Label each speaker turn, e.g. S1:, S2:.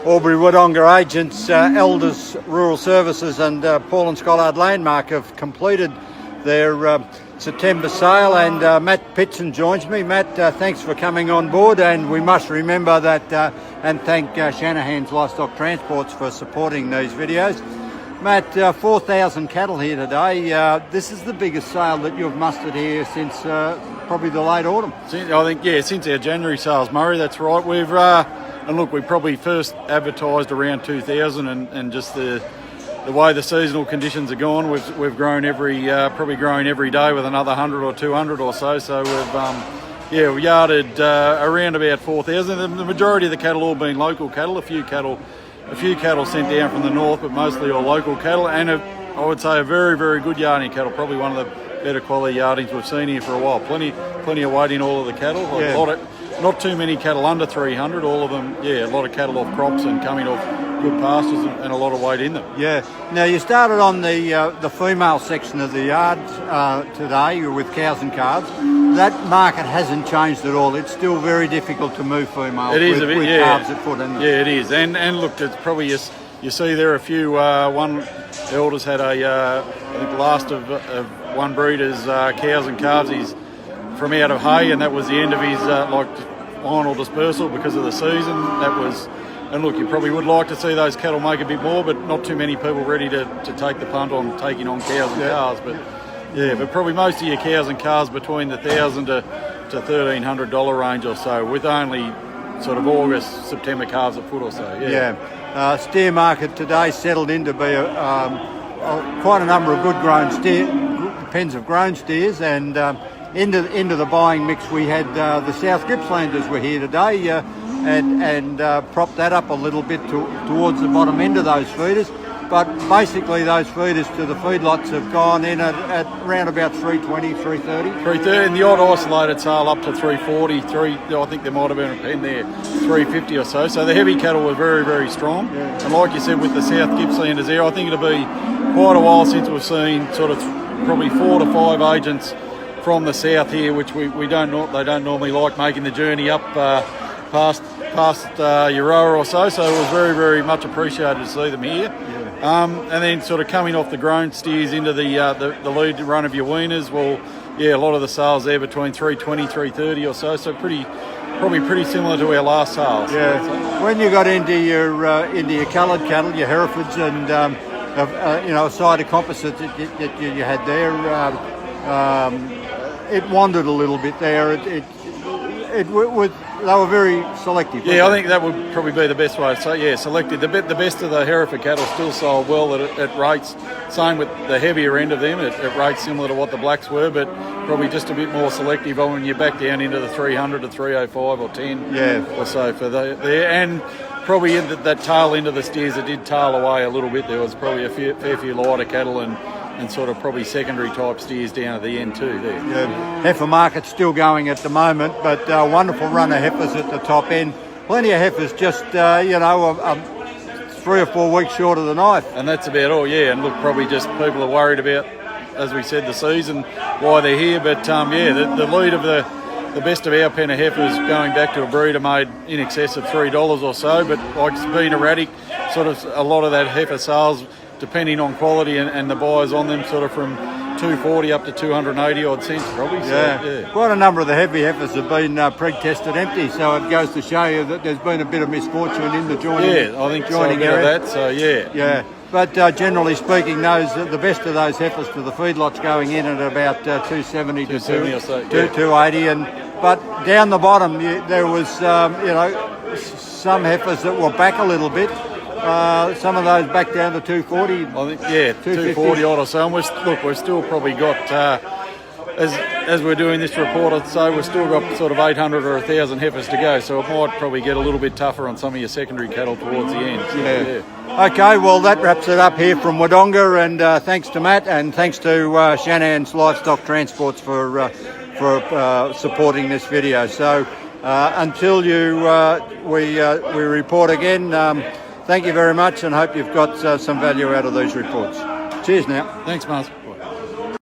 S1: Albury Wodonga agents, Elders Rural Services and Paul and Schollard Landmark have completed their September sale, and Matt Pitzen joins me. Matt, thanks for coming on board, and we must remember that and thank Shanahan's Livestock Transports for supporting these videos. Matt, 4,000 cattle here today. This is the biggest sale that you've mustered here since probably the late autumn.
S2: I think, yeah, since our January sales, Murray, that's right. We've and look, we probably first advertised around 2,000, and just the way the seasonal conditions are gone, we've grown probably growing every day with another 100 or 200 or so. So we've yarded around about 4,000. The majority of the cattle all being local cattle. A few cattle sent down from the north, but mostly all local cattle, and I would say a very, very good yarding cattle. Probably one of the better quality yardings we've seen here for a while. Plenty of weight in all of the cattle.
S1: Yeah.
S2: Not too many cattle under 300. All of them, a lot of cattle off crops and coming off good pastures, and a lot of weight in them.
S1: Yeah. Now you started on the female section of the yard today with cows and calves. That market hasn't changed at all. It's still very difficult to move females.
S2: It is
S1: with,
S2: a bit,
S1: with calves at foot.
S2: Yeah, it is. And look, it's probably you see there a few. One Elders had I think the last of one breeder's cows and calves. He's from out of hay, and that was the end of his final dispersal because of the season. And look, you probably would like to see those cattle make a bit more, but not too many people ready to take the punt on taking on cows and calves. But probably most of your cows and calves between the $1,000 to $1,300 range or so, with only sort of August, September calves at foot or so.
S1: Steer market today settled in to be quite a number of good grown pens of grown steers, and into the buying mix we had the South Gippslanders were here today, and propped that up a little bit towards the bottom end of those feeders. But basically those feeders to the feedlots have gone in at around about 320, 330.
S2: 330, and the odd isolated sale up to 340, I think there might have been a pen there, 350 or so. So the heavy cattle were very, very strong.
S1: Yeah.
S2: And like you said, with the South Gippslanders there, I think it'll be quite a while since we've seen sort of probably 4 to 5 agents from the south here, which they don't normally like making the journey up past Euroa or so. So it was very, very much appreciated to see them here.
S1: Yeah.
S2: And then sort of coming off the grown steers into the lead run of your weaners. Well, a lot of the sales there between 320, 330 or so. So probably pretty similar to our last sales.
S1: Yeah. When you got into your coloured cattle, your Herefords, and a side of composite that you had there, it wandered a little bit there. They were very selective.
S2: Yeah, I think that would probably be the best way to say. Yeah, selected. The best of the Hereford cattle still sold well at rates. Same with the heavier end of them. At rates similar to what the blacks were, but probably just a bit more selective when you're back down into the 300 to 305 or 10 or so for there. And probably in that tail end of the steers, it did tail away a little bit. There was probably a fair few lighter cattle and sort of probably secondary type steers down at the end too there.
S1: Yeah. Heifer market's still going at the moment, but wonderful run of heifers at the top end. Plenty of heifers just, 3 or 4 weeks short of the knife.
S2: And that's about all, yeah. And look, probably just people are worried about, as we said, the season, why they're here. But the lead of the best of our pen of heifers going back to a breeder made in excess of $3 or so. But like it's been erratic, sort of a lot of that heifer sales, depending on quality and the buyers on them, sort of from 240 up to 280 odd cents probably.
S1: Yeah. Quite a number of the heavy heifers have been preg-tested empty, so it goes to show you that there's been a bit of misfortune in the joining.
S2: Yeah, I think joining area. Of that. So
S1: yeah. But generally speaking, the best of those heifers to the feedlots going in at about 270 to 280, but down the bottom there was some heifers that were back a little bit. Some of those back down to 240.
S2: I think 240 odd or so. And we've still probably got as we're doing this report, I'd say we've still got sort of 800 or 1,000 heifers to go. So it might probably get a little bit tougher on some of your secondary cattle towards the end.
S1: Yeah. Okay, well that wraps it up here from Wodonga, and thanks to Matt, and thanks to Shanahan's Livestock Transports for supporting this video. So until we report again. Thank you very much, and hope you've got some value out of these reports. Cheers now.
S2: Thanks, Mars.